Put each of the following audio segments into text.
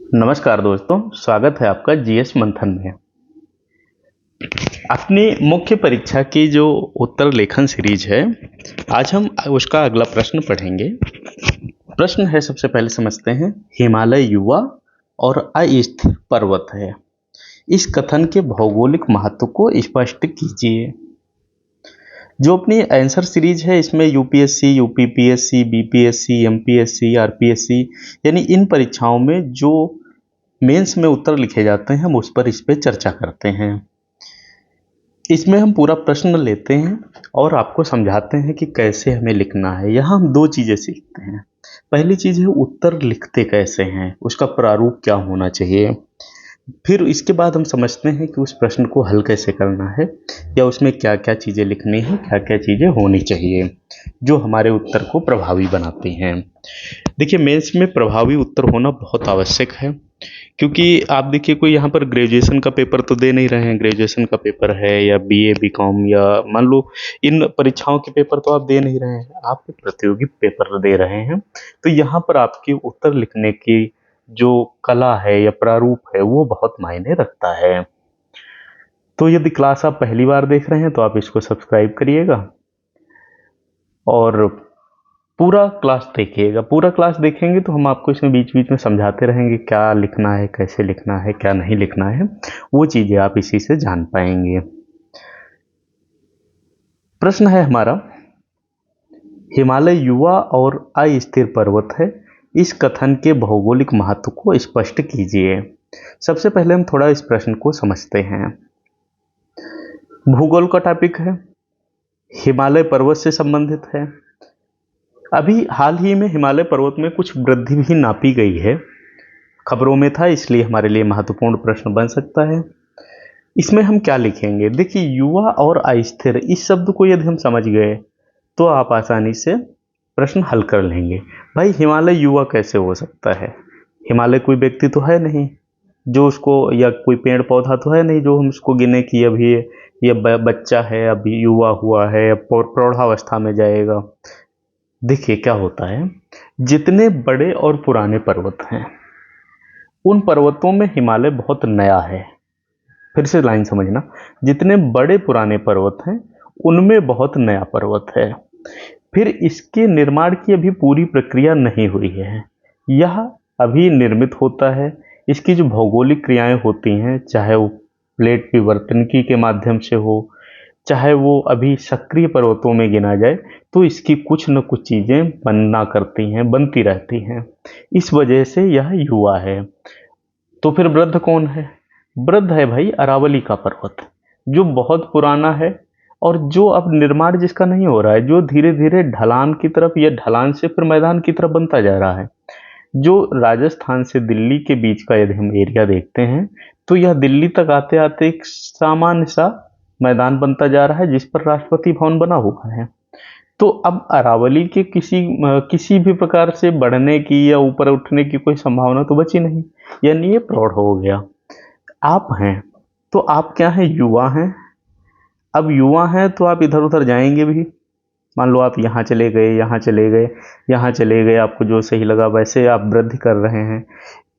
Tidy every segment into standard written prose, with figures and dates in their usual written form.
नमस्कार दोस्तों, स्वागत है आपका जीएस मंथन में। अपनी मुख्य परीक्षा की जो उत्तर लेखन सीरीज है, आज हम उसका अगला प्रश्न पढ़ेंगे। प्रश्न है, सबसे पहले समझते हैं। हिमालय युवा और अस्थिर पर्वत है, इस कथन के भौगोलिक महत्व को स्पष्ट कीजिए। जो अपनी आंसर सीरीज है, इसमें UPSC, UPPSC, BPSC, MPSC, RPSC यानी इन परीक्षाओं में जो मेंस में उत्तर लिखे जाते हैं, हम उस पर इस पे चर्चा करते हैं। इसमें हम पूरा प्रश्न लेते हैं और आपको समझाते हैं कि कैसे हमें लिखना है। यहाँ हम दो चीज़ें सीखते हैं। पहली चीज़ है उत्तर लिखते कैसे हैं, उसका प्रारूप क्या होना चाहिए। फिर इसके बाद हम समझते हैं कि उस प्रश्न को हल कैसे करना है, या उसमें क्या क्या चीज़ें लिखनी है, क्या क्या चीज़ें होनी चाहिए जो हमारे उत्तर को प्रभावी बनाती हैं। देखिए, मेंस में प्रभावी उत्तर होना बहुत आवश्यक है, क्योंकि आप देखिए, कोई यहाँ पर ग्रेजुएशन का पेपर तो दे नहीं रहे हैं। ग्रेजुएशन का पेपर है या बीए बीकॉम, या मान लो इन परीक्षाओं के पेपर तो आप दे नहीं रहे हैं, आप एक प्रतियोगी पेपर दे रहे हैं। तो यहाँ पर आपकी उत्तर लिखने की जो कला है या प्रारूप है, वो बहुत मायने रखता है। तो यदि क्लास आप पहली बार देख रहे हैं तो आप इसको सब्सक्राइब करिएगा और पूरा क्लास देखिएगा। पूरा क्लास देखेंगे तो हम आपको इसमें बीच बीच में समझाते रहेंगे क्या लिखना है, कैसे लिखना है, क्या नहीं लिखना है। वो चीज़ें आप इसी से जान पाएंगे। प्रश्न है हमारा, हिमालय युवा और अस्थिर पर्वत है, इस कथन के भौगोलिक महत्व को स्पष्ट कीजिए। सबसे पहले हम थोड़ा इस प्रश्न को समझते हैं। भूगोल का टॉपिक है, हिमालय पर्वत से संबंधित है। अभी हाल ही में हिमालय पर्वत में कुछ वृद्धि भी नापी गई है, खबरों में था, इसलिए हमारे लिए महत्वपूर्ण प्रश्न बन सकता है। इसमें हम क्या लिखेंगे? देखिए, युवा और अस्थिर इस शब्द को यदि हम समझ गए तो आप आसानी से प्रश्न हल कर लेंगे। भाई, हिमालय युवा कैसे हो सकता है? हिमालय कोई व्यक्ति तो है नहीं जो उसको, या कोई पेड़ पौधा तो है नहीं जो हम उसको गिने कि अभी ये बच्चा है, अभी युवा हुआ है, प्रौढ़ावस्था में जाएगा। देखिए क्या होता है, जितने बड़े और पुराने पर्वत हैं, उन पर्वतों में हिमालय बहुत नया है। फिर से लाइन समझना, जितने बड़े पुराने पर्वत हैं उनमें बहुत नया पर्वत है। फिर इसके निर्माण की अभी पूरी प्रक्रिया नहीं हुई है, यह अभी निर्मित होता है। इसकी जो भौगोलिक क्रियाएं होती हैं, चाहे वो प्लेट विवर्तनिकी के माध्यम से हो, चाहे वो अभी सक्रिय पर्वतों में गिना जाए, तो इसकी कुछ न कुछ चीज़ें बनना करती हैं, बनती रहती हैं। इस वजह से यह युवा है। तो फिर वृद्ध कौन है? वृद्ध है भाई अरावली का पर्वत, जो बहुत पुराना है और जो अब निर्माण जिसका नहीं हो रहा है, जो धीरे धीरे ढलान की तरफ या ढलान से फिर मैदान की तरफ बनता जा रहा है। जो राजस्थान से दिल्ली के बीच का यदि हम एरिया देखते हैं, तो यह दिल्ली तक आते आते एक सामान्य सा मैदान बनता जा रहा है जिस पर राष्ट्रपति भवन बना हुआ है। तो अब अरावली के किसी भी प्रकार से बढ़ने की या ऊपर उठने की कोई संभावना तो बची नहीं, यानी ये प्रौढ़ हो गया। आप हैं तो आप क्या हैं? युवा हैं। अब युवा हैं तो आप इधर उधर जाएंगे भी। मान लो आप यहाँ चले गए, यहाँ चले गए, यहाँ चले गए, आपको जो सही लगा वैसे आप वृद्धि कर रहे हैं,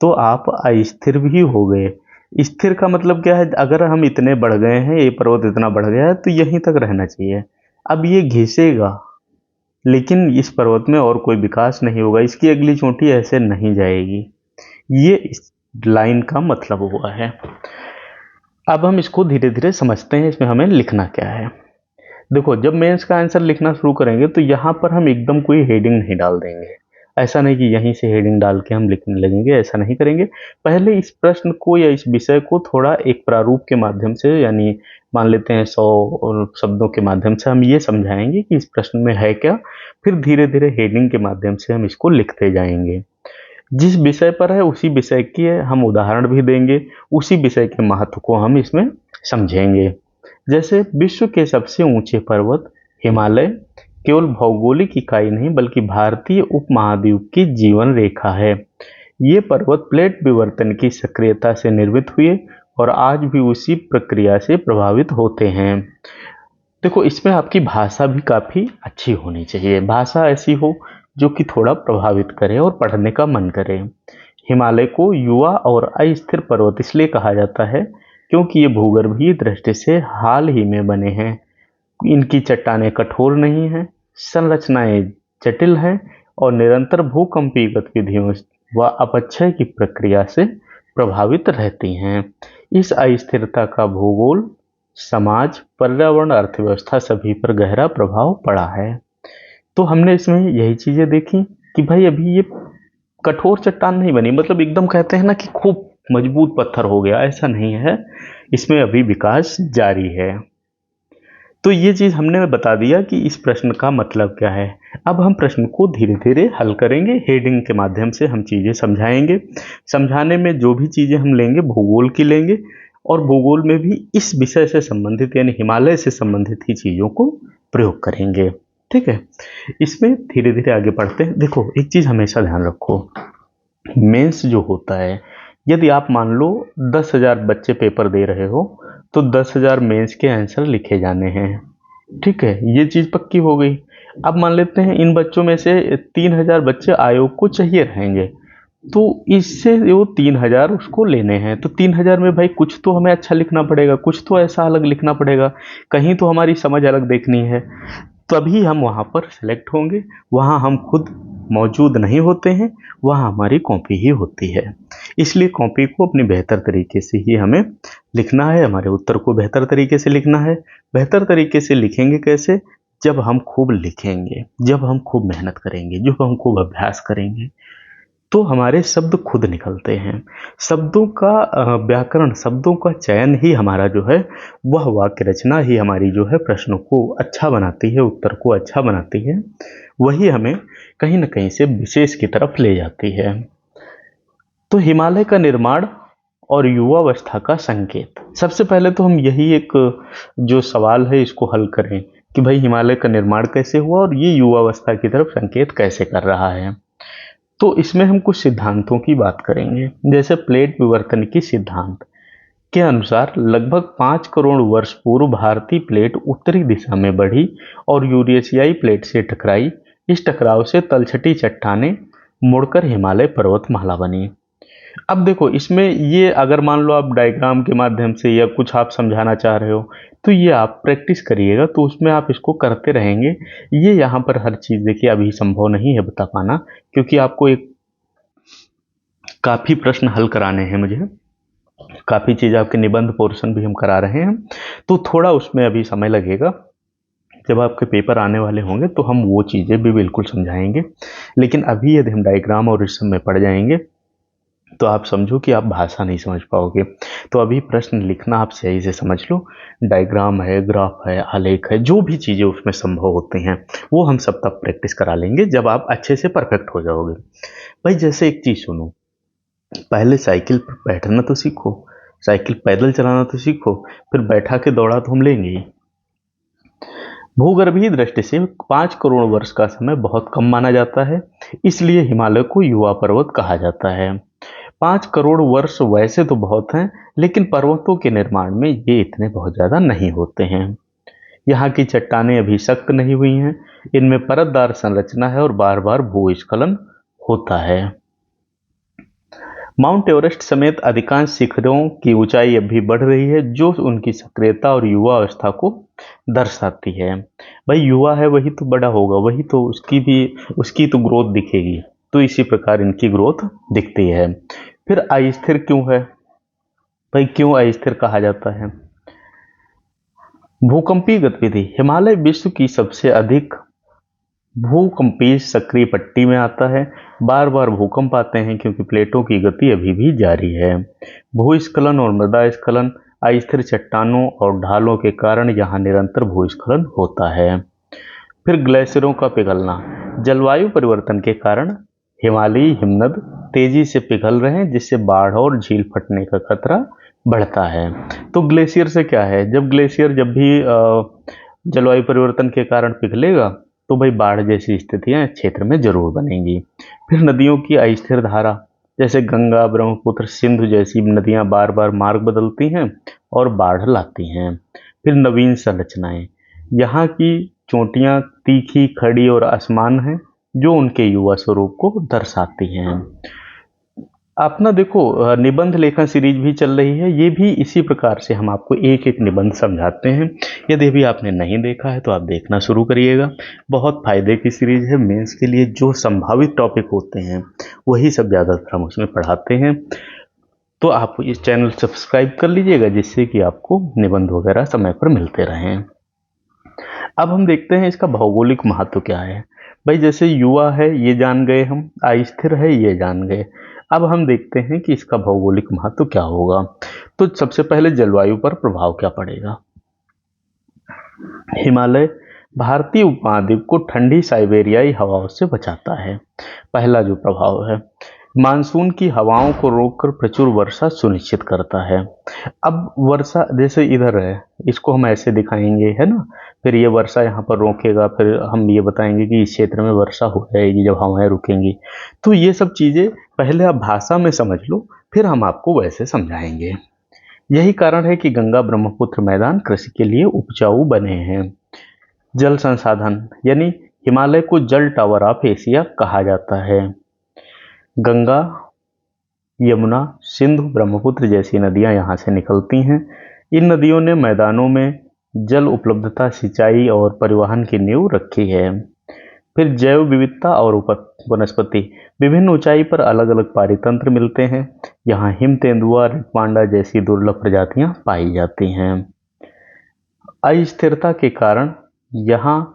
तो आप अस्थिर भी हो गए। स्थिर का मतलब क्या है? अगर हम इतने बढ़ गए हैं, ये पर्वत इतना बढ़ गया है, तो यहीं तक रहना चाहिए। अब ये घिसेगा, लेकिन इस पर्वत में और कोई विकास नहीं होगा, इसकी अगली चोटी ऐसे नहीं जाएगी। ये इस लाइन का मतलब हुआ है। अब हम इसको धीरे धीरे समझते हैं, इसमें हमें लिखना क्या है। देखो, जब मेंस का आंसर लिखना शुरू करेंगे तो यहाँ पर हम एकदम कोई हेडिंग नहीं डाल देंगे। ऐसा नहीं कि यहीं से हेडिंग डाल के हम लिखने लगेंगे, ऐसा नहीं करेंगे। पहले इस प्रश्न को या इस विषय को थोड़ा एक प्रारूप के माध्यम से, यानी मान लेते हैं 100 शब्दों के माध्यम से हम ये समझाएंगे कि इस प्रश्न में है क्या। फिर धीरे धीरे हेडिंग के माध्यम से हम इसको लिखते जाएंगे। जिस विषय पर है उसी विषय के हम उदाहरण भी देंगे, उसी विषय के महत्व को हम इसमें समझेंगे। जैसे विश्व के सबसे ऊंचे पर्वत हिमालय केवल भौगोलिक इकाई नहीं बल्कि भारतीय उपमहाद्वीप की जीवन रेखा है। ये पर्वत प्लेट विवर्तन की सक्रियता से निर्मित हुए और आज भी उसी प्रक्रिया से प्रभावित होते हैं। देखो, इसमें आपकी भाषा भी काफ़ी अच्छी होनी चाहिए। भाषा ऐसी हो जो कि थोड़ा प्रभावित करे और पढ़ने का मन करे। हिमालय को युवा और अस्थिर पर्वत इसलिए कहा जाता है क्योंकि ये भूगर्भीय दृष्टि से हाल ही में बने हैं। इनकी चट्टानें कठोर नहीं हैं, संरचनाएं जटिल हैं और निरंतर भूकंपीय गतिविधियों व अपक्षय की प्रक्रिया से प्रभावित रहती हैं। इस अस्थिरता का भूगोल, समाज, पर्यावरण, अर्थव्यवस्था सभी पर गहरा प्रभाव पड़ा है। तो हमने इसमें यही चीजें देखी कि भाई अभी ये कठोर चट्टान नहीं बनी, मतलब एकदम कहते हैं ना कि खूब मजबूत पत्थर हो गया, ऐसा नहीं है। इसमें अभी विकास जारी है। तो ये चीज हमने बता दिया कि इस प्रश्न का मतलब क्या है। अब हम प्रश्न को धीरे धीरे हल करेंगे, हेडिंग के माध्यम से हम चीजें समझाएंगे। समझाने में जो भी चीजें हम लेंगे भूगोल की लेंगे, और भूगोल में भी इस विषय से संबंधित यानी हिमालय से संबंधित ही चीजों को प्रयोग करेंगे। ठीक है, इसमें धीरे धीरे आगे बढ़ते हैं। देखो एक चीज हमेशा ध्यान रखो, मेंस जो होता है, यदि आप मान लो 10,000 बच्चे पेपर दे रहे हो तो 10,000 मेंस के आंसर लिखे जाने हैं। ठीक है, ये चीज पक्की हो गई। अब मान लेते हैं इन बच्चों में से 3,000 बच्चे आयोग को चाहिए रहेंगे, तो इससे वो 3,000 उसको लेने हैं। तो 3,000 में भाई कुछ तो हमें अच्छा लिखना पड़ेगा, कुछ तो ऐसा अलग लिखना पड़ेगा, कहीं तो हमारी समझ अलग देखनी है। तभी हम वहाँ पर सेलेक्ट होंगे। वहाँ हम खुद मौजूद नहीं होते हैं, वहाँ हमारी कॉपी ही होती है। इसलिए कॉपी को अपनी बेहतर तरीके से ही हमें लिखना है, हमारे उत्तर को बेहतर तरीके से लिखना है। बेहतर तरीके से लिखेंगे कैसे? जब हम खूब लिखेंगे, जब हम खूब मेहनत करेंगे, जब हम खूब अभ्यास करेंगे, तो हमारे शब्द खुद निकलते हैं। शब्दों का व्याकरण, शब्दों का चयन ही हमारा जो है, वह वाक्य रचना ही हमारी जो है प्रश्नों को अच्छा बनाती है, उत्तर को अच्छा बनाती है। वही हमें कहीं न कहीं से विशेष की तरफ ले जाती है। तो हिमालय का निर्माण और युवावस्था का संकेत। सबसे पहले तो हम यही एक जो सवाल है इसको हल करें कि भाई हिमालय का निर्माण कैसे हुआ और ये युवावस्था की तरफ संकेत कैसे कर रहा है। तो इसमें हम कुछ सिद्धांतों की बात करेंगे, जैसे प्लेट विवर्तन की सिद्धांत के अनुसार लगभग 5 करोड़ वर्ष पूर्व भारतीय प्लेट उत्तरी दिशा में बढ़ी और यूरेशियाई प्लेट से टकराई। इस टकराव से तलछटी चट्टानें मुड़कर हिमालय पर्वतमाला बनी। अब देखो इसमें ये अगर मान लो आप डायग्राम के माध्यम से या कुछ आप समझाना चाह रहे हो तो ये आप प्रैक्टिस करिएगा, तो उसमें आप इसको करते रहेंगे। ये यहाँ पर हर चीज़ देखिए अभी संभव नहीं है बता पाना, क्योंकि आपको एक काफ़ी प्रश्न हल कराने हैं मुझे, काफ़ी चीज़ आपके निबंध पोर्शन भी हम करा रहे हैं, तो थोड़ा उसमें अभी समय लगेगा। जब आपके पेपर आने वाले होंगे तो हम वो चीज़ें भी बिल्कुल समझाएंगे। लेकिन अभी यदि हम डायग्राम और इस सब में पढ़ जाएंगे तो आप समझो कि आप भाषा नहीं समझ पाओगे। तो अभी प्रश्न लिखना आप सही से समझ लो, डायग्राम है, ग्राफ है, आलेख है, जो भी चीज़ें उसमें संभव होती हैं वो हम सब तब प्रैक्टिस करा लेंगे जब आप अच्छे से परफेक्ट हो जाओगे। भाई जैसे एक चीज़ सुनो, पहले साइकिल पर बैठना तो सीखो, साइकिल पैदल चलाना तो सीखो, फिर बैठा के दौड़ा तो हम लेंगे ही। भूगर्भीय दृष्टि से 5 करोड़ वर्ष का समय बहुत कम माना जाता है, इसलिए हिमालय को युवा पर्वत कहा जाता है। 5 करोड़ वर्ष वैसे तो बहुत हैं, लेकिन पर्वतों के निर्माण में ये इतने बहुत ज़्यादा नहीं होते हैं। यहाँ की चट्टानें अभी सख्त नहीं हुई हैं, इनमें परतदार संरचना है और बार बार भूस्खलन होता है। माउंट एवरेस्ट समेत अधिकांश शिखरों की ऊंचाई अभी बढ़ रही है, जो उनकी सक्रियता और युवा अवस्था को दर्शाती है। भाई युवा है वही तो बड़ा होगा, वही तो उसकी तो ग्रोथ दिखेगी, तो इसी प्रकार इनकी ग्रोथ दिखती है। फिर अस्थिर क्यों है? भाई क्यों अस्थिर कहा जाता है? भूकंपीय गतिविधि, हिमालय विश्व की सबसे अधिक भूकंपीय सक्रिय पट्टी में आता है। बार बार भूकंप आते हैं क्योंकि प्लेटों की गति अभी भी जारी है। भूस्खलन और मृदा स्खलन, अस्थिर चट्टानों और ढालों के कारण यहाँ निरंतर भूस्खलन होता है। फिर ग्लेशियरों का पिघलना, जलवायु परिवर्तन के कारण हिमालयी हिमनद तेजी से पिघल रहे हैं, जिससे बाढ़ और झील फटने का खतरा बढ़ता है। तो ग्लेशियर से क्या है, जब भी जलवायु परिवर्तन के कारण पिघलेगा तो भाई बाढ़ जैसी स्थितियां क्षेत्र में जरूर बनेंगी। फिर नदियों की अस्थिर धारा, जैसे गंगा, ब्रह्मपुत्र, सिंधु जैसी नदियां बार बार मार्ग बदलती हैं और बाढ़ लाती हैं। फिर नवीन संरचनाएं, यहाँ की चोटियां तीखी, खड़ी और असमान हैं, जो उनके युवा स्वरूप को दर्शाती हैं। अपना देखो निबंध लेखन सीरीज भी चल रही है, ये भी इसी प्रकार से हम आपको एक एक निबंध समझाते हैं। यदि भी आपने नहीं देखा है तो आप देखना शुरू करिएगा। बहुत फायदे की सीरीज है। मेंस के लिए जो संभावित टॉपिक होते हैं वही सब ज़्यादातर हम उसमें पढ़ाते हैं। तो आप इस चैनल सब्सक्राइब कर लीजिएगा, जिससे कि आपको निबंध वगैरह समय पर मिलते रहें। अब हम देखते हैं इसका भौगोलिक महत्व क्या है। भाई जैसे युवा है ये जान गए हम, अस्थिर है ये जान गए। अब हम देखते हैं कि इसका भौगोलिक महत्व क्या होगा। तो सबसे पहले जलवायु पर प्रभाव क्या पड़ेगा। हिमालय भारतीय उपमहाद्वीप को ठंडी साइबेरियाई हवाओं से बचाता है। पहला जो प्रभाव है, मानसून की हवाओं को रोककर प्रचुर वर्षा सुनिश्चित करता है। अब वर्षा जैसे इधर है, इसको हम ऐसे दिखाएंगे है ना, फिर ये वर्षा यहाँ पर रोकेगा, फिर हम ये बताएंगे कि इस क्षेत्र में वर्षा हो जाएगी जब हवाएं रुकेंगी। तो ये सब चीज़ें पहले आप भाषा में समझ लो, फिर हम आपको वैसे समझाएंगे। यही कारण है कि गंगा ब्रह्मपुत्र मैदान कृषि के लिए उपजाऊ बने हैं। जल संसाधन यानी हिमालय को जल टावर ऑफ एशिया कहा जाता है। गंगा, यमुना, सिंधु, ब्रह्मपुत्र जैसी नदियां यहाँ से निकलती हैं। इन नदियों ने मैदानों में जल उपलब्धता, सिंचाई और परिवहन की नींव रखी है। फिर जैव विविधता और वनस्पति, विभिन्न ऊंचाई पर अलग अलग पारितंत्र मिलते हैं। यहाँ हिम तेंदुआ, रिटमांडा जैसी दुर्लभ प्रजातियां पाई जाती हैं। अस्थिरता के कारण यहाँ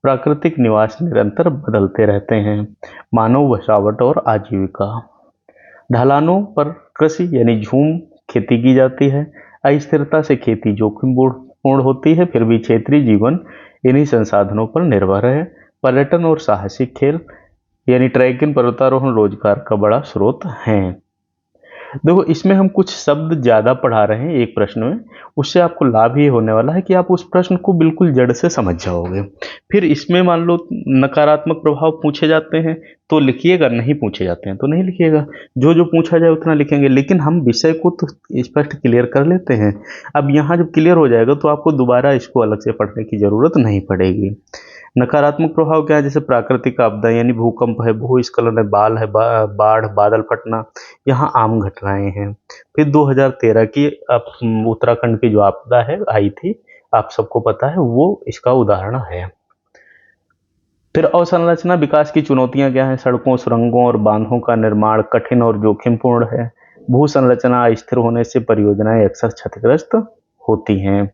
प्राकृतिक निवास निरंतर बदलते रहते हैं। मानव बसावट और आजीविका, ढलानों पर कृषि यानी झूम खेती की जाती है। अस्थिरता से खेती जोखिमपूर्ण होती है, फिर भी क्षेत्रीय जीवन इन्हीं संसाधनों पर निर्भर है। पर्यटन और साहसिक खेल यानी ट्रैकिंग, पर्वतारोहण रोजगार का बड़ा स्रोत हैं। देखो इसमें हम कुछ शब्द ज़्यादा पढ़ा रहे हैं एक प्रश्न में, उससे आपको लाभ ये होने वाला है कि आप उस प्रश्न को बिल्कुल जड़ से समझ जाओगे। फिर इसमें मान लो नकारात्मक प्रभाव पूछे जाते हैं तो लिखिएगा, नहीं पूछे जाते हैं तो नहीं लिखिएगा। जो जो पूछा जाए उतना लिखेंगे, लेकिन हम विषय को तो स्पष्ट क्लियर कर लेते हैं। अब यहाँ जब क्लियर हो जाएगा तो आपको दोबारा इसको अलग से पढ़ने की ज़रूरत नहीं पड़ेगी। नकारात्मक प्रभाव क्या है, जैसे प्राकृतिक आपदा यानी भूकंप है, भूस्खलन है, बाढ़, बादल फटना, यहाँ आम घटनाएं हैं। फिर 2013 की उत्तराखंड की जो आपदा है आई थी, आप सबको पता है, वो इसका उदाहरण है। फिर अवसंरचना विकास की चुनौतियां क्या हैं, सड़कों, सुरंगों और बांधों का निर्माण कठिन और जोखिमपूर्ण है। भू संरचना अस्थिर होने से परियोजनाएं अक्सर क्षतिग्रस्त होती हैं।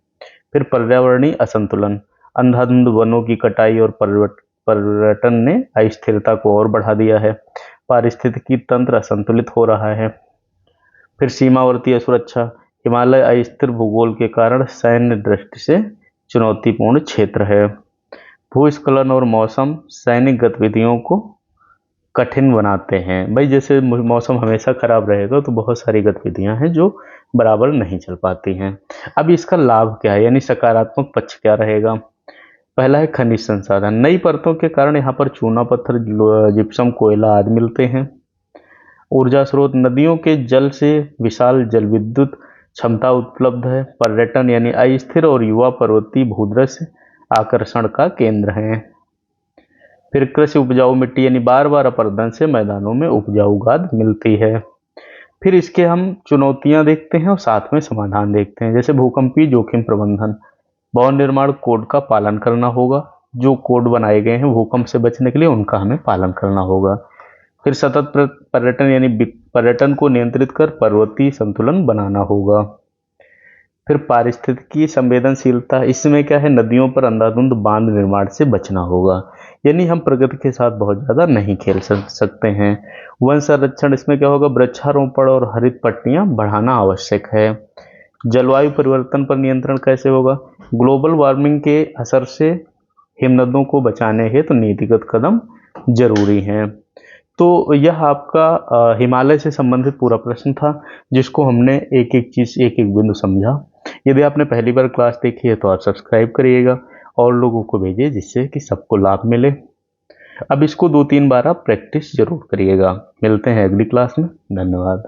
फिर पर्यावरणीय असंतुलन, अंधाधुंध वनों की कटाई और पर्यटन ने अस्थिरता को और बढ़ा दिया है। पारिस्थितिकी तंत्र असंतुलित हो रहा है। फिर सीमावर्ती सुरक्षा, हिमालय अस्थिर भूगोल के कारण सैन्य दृष्टि से चुनौतीपूर्ण क्षेत्र है। भूस्खलन और मौसम सैनिक गतिविधियों को कठिन बनाते हैं। भाई जैसे मौसम हमेशा खराब रहेगा तो बहुत सारी गतिविधियां हैं जो बराबर नहीं चल पाती हैं। अब इसका लाभ क्या है, यानी सकारात्मक पक्ष क्या रहेगा। पहला है खनिज संसाधन, नई परतों के कारण यहाँ पर चूना पत्थर, जिप्सम, कोयला आदि मिलते हैं। ऊर्जा स्रोत, नदियों के जल से विशाल जल विद्युत क्षमता उपलब्ध है। पर्यटन यानी अस्थिर और युवा पर्वतीय भूदृश्य आकर्षण का केंद्र है। फिर कृषि, उपजाऊ मिट्टी यानी बार बार अपरदन से मैदानों में उपजाऊ गाद मिलती है। फिर इसके हम चुनौतियां देखते हैं और साथ में समाधान देखते हैं। जैसे भूकंपीय जोखिम प्रबंधन, भवन निर्माण कोड का पालन करना होगा। जो कोड बनाए गए हैं भूकंप से बचने के लिए, उनका हमें पालन करना होगा। फिर सतत पर्यटन यानी पर्यटन को नियंत्रित कर पर्वतीय संतुलन बनाना होगा। फिर पारिस्थितिकी संवेदनशीलता, इसमें क्या है, नदियों पर अंधाधुंध बांध निर्माण से बचना होगा, यानी हम प्रगति के साथ बहुत ज़्यादा नहीं खेल सकते हैं। वन संरक्षण, इसमें क्या होगा, वृक्षारोपण और हरित पट्टियाँ बढ़ाना आवश्यक है। जलवायु परिवर्तन पर नियंत्रण कैसे होगा, ग्लोबल वार्मिंग के असर से हिमनदों को बचाने हेतु नीतिगत कदम जरूरी हैं। तो यह आपका हिमालय से संबंधित पूरा प्रश्न था, जिसको हमने एक एक चीज़, एक एक बिंदु समझा। यदि आपने पहली बार क्लास देखी है तो आप सब्सक्राइब करिएगा और लोगों को भेजिए, जिससे कि सबको लाभ मिले। अब इसको 2-3 बार आप प्रैक्टिस जरूर करिएगा। मिलते हैं अगली क्लास में। धन्यवाद।